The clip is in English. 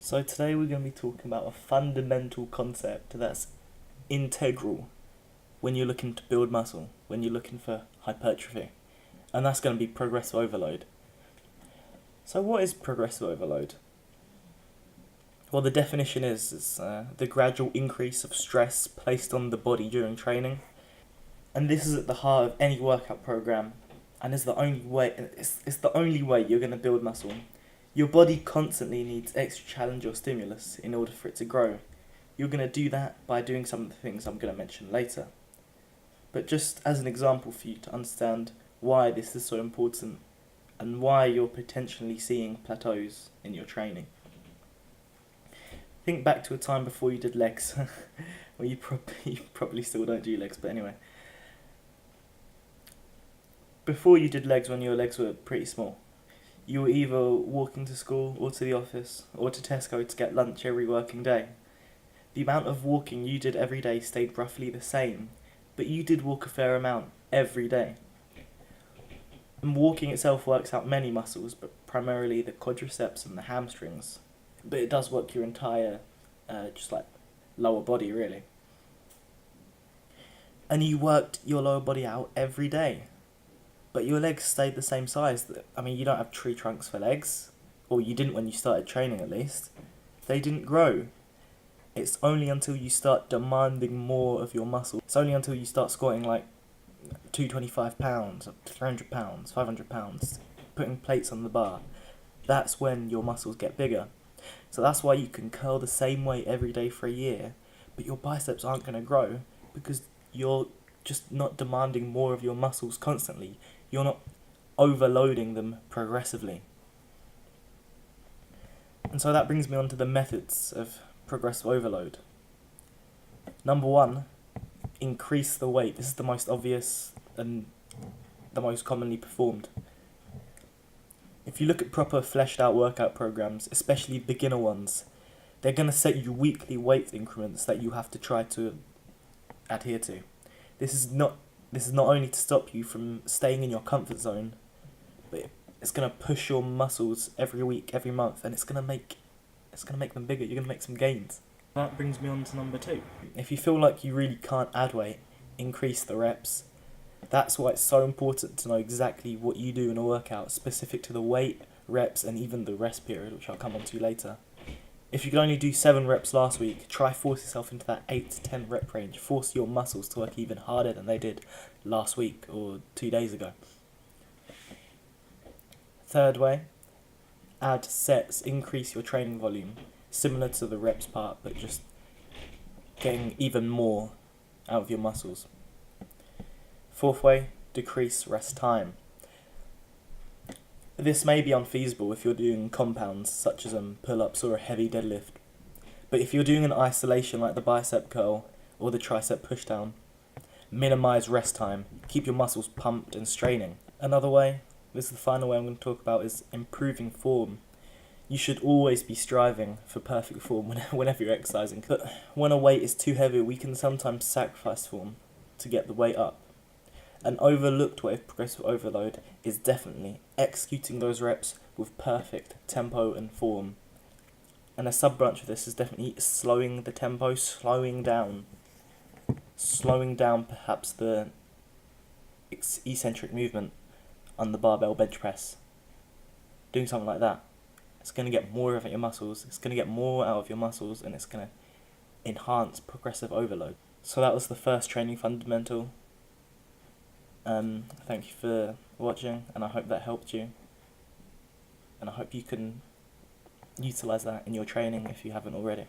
So today we're going to be talking about a fundamental concept that's integral when you're looking to build muscle, when you're looking for hypertrophy, and that's going to be progressive overload. So what is progressive overload? Well, the definition is the gradual increase of stress placed on the body during training, and this is at the heart of any workout program, and is the only way. It's the only way you're going to build muscle. Your body constantly needs extra challenge or stimulus in order for it to grow. You're going to do that by doing some of the things I'm going to mention later. But just as an example for you to understand why this is so important and why you're potentially seeing plateaus in your training. Think back to a time before you did legs. Well, you probably still don't do legs, but anyway. Before you did legs, when your legs were pretty small, you were either walking to school or to the office or to Tesco to get lunch every working day. The amount of walking you did every day stayed roughly the same, but you did walk a fair amount every day. And walking itself works out many muscles, but primarily the quadriceps and the hamstrings. But it does work your entire, just like lower body really. And you worked your lower body out every day. But your legs stayed the same size. I mean, you don't have tree trunks for legs, or you didn't when you started training at least. They didn't grow. It's only until you start demanding more of your muscle. It's only until you start squatting like 225 pounds, 300 pounds, 500 pounds, putting plates on the bar. That's when your muscles get bigger. So that's why you can curl the same weight every day for a year, but your biceps aren't going to grow because you're just not demanding more of your muscles constantly. You're not overloading them progressively. And so that brings me on to the methods of progressive overload. Number one, increase the weight. This is the most obvious and the most commonly performed. If you look at proper fleshed out workout programs, especially beginner ones, they're going to set you weekly weight increments that you have to try to adhere to. This is not only to stop you from staying in your comfort zone, but it's going to push your muscles every week, every month, and it's going to make them bigger. You're going to make some gains. That brings me on to number two. If you feel like you really can't add weight, increase the reps. That's why it's so important to know exactly what you do in a workout, specific to the weight, reps, and even the rest period, which I'll come on to later. If you could only do 7 reps last week, try force yourself into that 8 to 10 rep range. Force your muscles to work even harder than they did last week or 2 days ago. Third way, add sets, increase your training volume. Similar to the reps part, but just getting even more out of your muscles. Fourth way, decrease rest time. This may be unfeasible if you're doing compounds such as pull-ups or a heavy deadlift. But if you're doing an isolation like the bicep curl or the tricep pushdown, minimize rest time. Keep your muscles pumped and straining. Another way, this is the final way I'm going to talk about, is improving form. You should always be striving for perfect form whenever you're exercising. But when a weight is too heavy, we can sometimes sacrifice form to get the weight up. An overlooked way of progressive overload is definitely executing those reps with perfect tempo and form. And a sub-branch of this is definitely slowing the tempo, slowing down perhaps the eccentric movement on the barbell bench press. Doing something like that. It's going to get more of your muscles, it's going to get more out of your muscles, and it's going to enhance progressive overload. So that was the first training fundamental. Thank you for watching, and I hope that helped you, and I hope you can utilise that in your training if you haven't already.